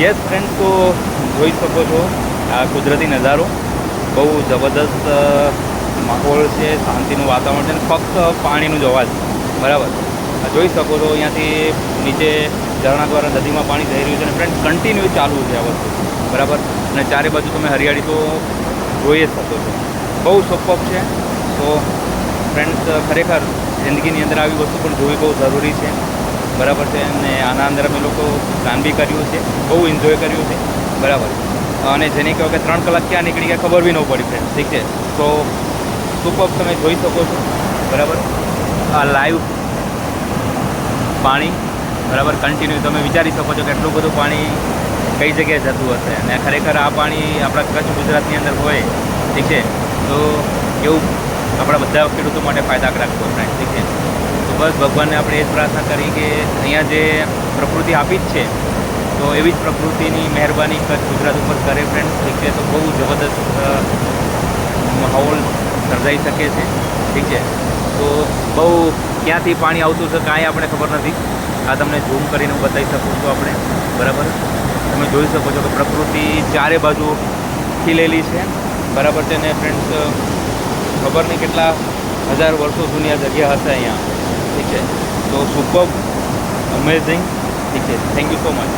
Yes friend, તો જોઈ શકો છો આ કુદરતી નજારો, બહુ જબરદસ્ત માહોલ છે, શાંતિનું વાતાવરણ છે અને ફક્ત પાણીનું જ અવાજ, બરાબર. જોઈ શકો છો અહીંયાથી નીચે ઝરણા દ્વારા નદીમાં પાણી જઈ રહ્યું છે અને ફ્રેન્ડ કન્ટિન્યુ ચાલુ છે આ વસ્તુ, બરાબર. અને ચારે બાજુ તમે હરિયાળી તો જોઈ જ શકો છો, બહુ સુપર છે. તો ફ્રેન્ડ્સ, ખરેખર જિંદગીની અંદર આવી વસ્તુ પણ જોવી બહુ જરૂરી છે, બરાબર છે. અને આના અંદર અમે લોકો પ્લાન બી કર્યું છે, બહુ એન્જોય કર્યું છે, બરાબર. અને જેને કહેવાય કે 3 કલાક ક્યાં નીકળી ગયા ખબર બી ન પડી ફ્રેન્ડ, ઠીક છે. તો સુપર તમે જોઈ શકો છો, બરાબર. આ લાઈવ પાણી, બરાબર, કન્ટિન્યુ તમે વિચારી શકો છો કે એટલું બધું પાણી કઈ જગ્યાએ જતું હશે. અને ખરેખર આ પાણી આપણા કચ્છ ગુજરાતની અંદર હોય, ઠીક છે, તો એવું આપણા બધા ખેડૂતો માટે ફાયદાકારક હોય ફ્રેન્ડ, ઠીક છે. તો બસ ભગવાનને આપણે એ જ પ્રાર્થના કરી કે અહીંયા જે પ્રકૃતિ આપી જ છે, તો એવી જ પ્રકૃતિની મહેરબાની કચ્છ ગુજરાત ઉપર કરે ફ્રેન્ડ, ઠીક છે. તો બહુ જબરદસ્ત માહોલ સર્જાઈ શકે છે, ઠીક છે. તો બહુ ક્યાંથી પાણી આવતું છે કાંઈ આપણે ખબર નથી. આ તમને ઝૂમ કરીને હું બતાવી શકું છું આપણે, બરાબર. તમે જોઈ શકો છો કે પ્રકૃતિ ચારે બાજુ ખીલેલી છે, બરાબર છે. ને ફ્રેન્ડ્સ, ખબર નહીં કેટલા હજાર વર્ષો જૂની આ જગ્યા હશે અહીંયા, ઠીક છે. તો સુપર અમેઝિંગ, ઠીક છે. Thank you so much.